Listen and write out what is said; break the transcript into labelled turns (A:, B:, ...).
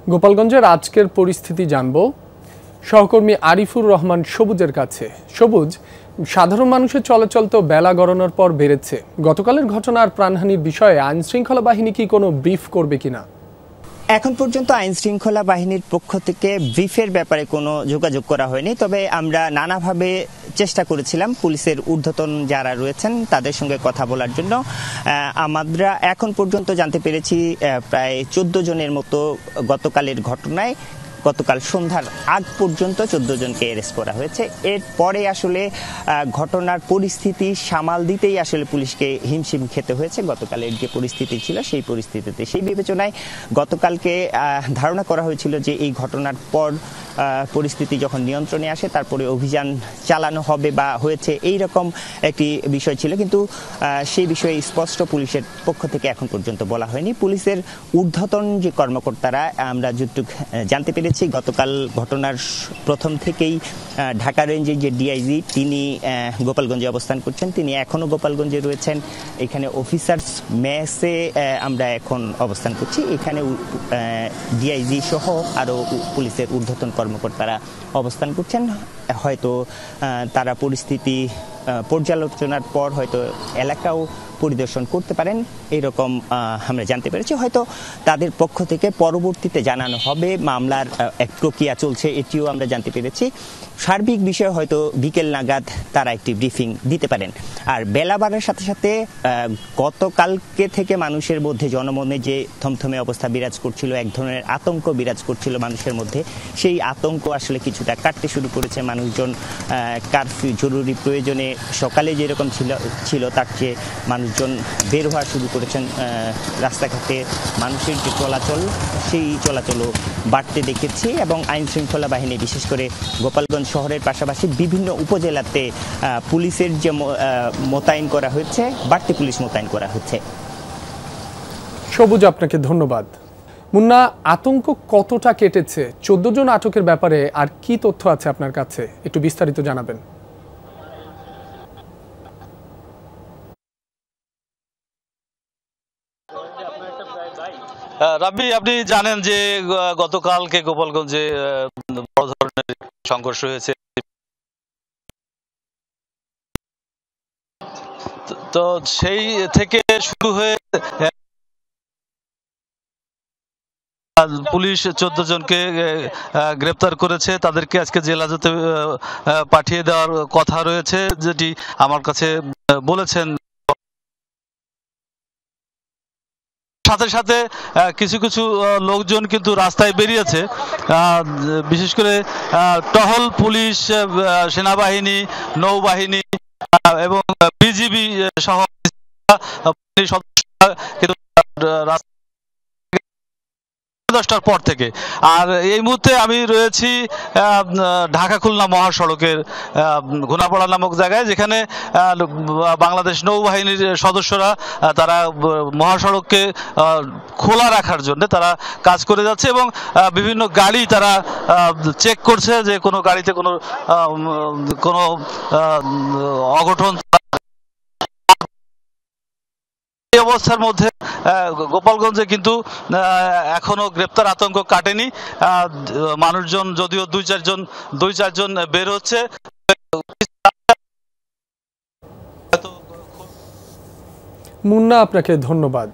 A: গোপালগঞ্জের আজকের পরিস্থিতি জানব সহকর্মী আরিফুর রহমান সবুজের কাছে। সবুজ, সাধারণ মানুষের চলাচল তো বেলা গড়ানোর পর বেড়েছে। গতকালের ঘটনার প্রাণহানির বিষয়ে আইন শৃঙ্খলা বাহিনী কি কোনো ব্রিফ করবে কিনা?
B: এখন পর্যন্ত আইন শৃঙ্খলা বাহিনীর পক্ষ থেকে ব্রিফের ব্যাপারে কোনো যোগাযোগ করা হয়নি। তবে আমরা নানাভাবে চেষ্টা করেছিলাম পুলিশের ঊর্ধ্বতন যারা রয়েছেন তাদের সঙ্গে কথা বলার জন্য। আমরা এখন পর্যন্ত জানতে পেরেছি প্রায় 14 জনের মতো গতকালের ঘটনায় গতকাল সন্ধ্যার আগ পর্যন্ত 14 জনকে অ্যারেস্ট করা হয়েছে। এরপরে আসলে ঘটনার পরিস্থিতি সামাল দিতেই আসলে পুলিশকে হিমশিম খেতে হয়েছে। গতকালের যে পরিস্থিতি ছিল সেই পরিস্থিতিতে, সেই বিবেচনায় গতকালকে ধারণা করা হয়েছিল যে এই ঘটনার পর পরিস্থিতি যখন নিয়ন্ত্রণে আসে তারপরে অভিযান চালানো হবে বা হয়েছে, এই রকম একটি বিষয় ছিল। কিন্তু সেই বিষয়ে স্পষ্ট পুলিশের পক্ষ থেকে এখন পর্যন্ত বলা হয়নি। পুলিশের ঊর্ধ্বতন যে কর্মকর্তারা আমরা যতটুকু জানতে পেরেছি, গতকাল ঘটনার প্রথম থেকেই ঢাকা রেঞ্জের যে ডিআইজি তিনি গোপালগঞ্জে অবস্থান করছেন, তিনি এখনো গোপালগঞ্জে রয়েছেন। এখানে অফিসার্স মেসে আমরা এখন অবস্থান করছি। এখানে ডিআইজি সহ আরও পুলিশের ঊর্ধ্বতন কর্মকর্তারা অবস্থান করছেন। হয়তো তারা পরিস্থিতি পর্যালোচনার পর হয়তো এলাকাও পরিদর্শন করতে পারেন, এরকম আমরা জানতে পেরেছি। হয়তো তাদের পক্ষ থেকে পরবর্তীতে জানানো হবে। মামলার এক প্রক্রিয়া চলছে, এটিও আমরা জানতে পেরেছি। সার্বিক বিষয়ে হয়তো বিকেল নাগাদ তারা একটি ব্রিফিং দিতে পারেন। আর বেলা বাড়ার সাথে সাথে গতকালকে থেকে মানুষের মধ্যে জনমনে যে থমথমে অবস্থা বিরাজ করছিল, এক ধরনের আতঙ্ক বিরাজ করছিল মানুষের মধ্যে, সেই আতঙ্ক আসলে কিছুটা কাটতে শুরু করেছে। মানুষজন কারফিউ জরুরি প্রয়োজনে সকালে যেরকম ছিল তার চেয়ে মানুষজন বের হওয়া শুরু করেছেন। রাস্তাঘাটে মানুষের যে চলাচল, সেই চলাচলও বাড়তে দেখেছি। এবং আইন শৃঙ্খলা বাহিনী বিশেষ করে গোপালগঞ্জ শহরের পাশাপাশি বিভিন্ন উপজেলাতে পুলিশের যে মোতায়েন করা হয়েছে, বাড়তি পুলিশ মোতায়েন করা হচ্ছে।
A: সবুজ, আপনাকে ধন্যবাদ। মুন্না, আতঙ্ক কতটা কেটেছে? 14 জন আটকের ব্যাপারে আর কি তথ্য আছে আপনার কাছে, একটু বিস্তারিত জানাবেন।
C: রাব্বি, আপনি জানেন যে গতকালকে গোপালগঞ্জে বড় ধরনের সংঘর্ষ হয়েছে। তো সেই থেকে শুরু হয়ে পুলিশ 14 জনকে গ্রেপ্তার করেছে। তাদেরকে আজকে জেল হাজতে পাঠিয়ে দেওয়ার কথা রয়েছে, যেটি আমার কাছে বলেছেন। সাথে সাথে কিছু কিছু লোকজন কিন্তু রাস্তায় বেরিয়েছে, বিশেষ করে টহল পুলিশ, সেনাবাহিনী, নৌবাহিনী এবং বিজিবি সহ সদস্যরা কিন্তু 10টার পর থেকে। আর এই মুহূর্তে আমি রয়েছি ঢাকা খুলনা মহাসড়কের ঘোনাপাড়া নামক জায়গায়, যেখানে বাংলাদেশ নৌবাহিনীর সদস্যরা তারা মহাসড়ককে খোলা রাখার জন্য তারা কাজ করে যাচ্ছে এবং বিভিন্ন গাড়ি তারা চেক করছে যে কোনো গাড়িতে কোনো অঘটন। এই অবস্থার মধ্যে গোপালগঞ্জে কিন্তু এখনো গ্রেপ্তার আতঙ্ক কাটেনি। মানুষজন যদিও দুই চারজন বের হচ্ছে।
A: মুন্না, আপনাকে ধন্যবাদ।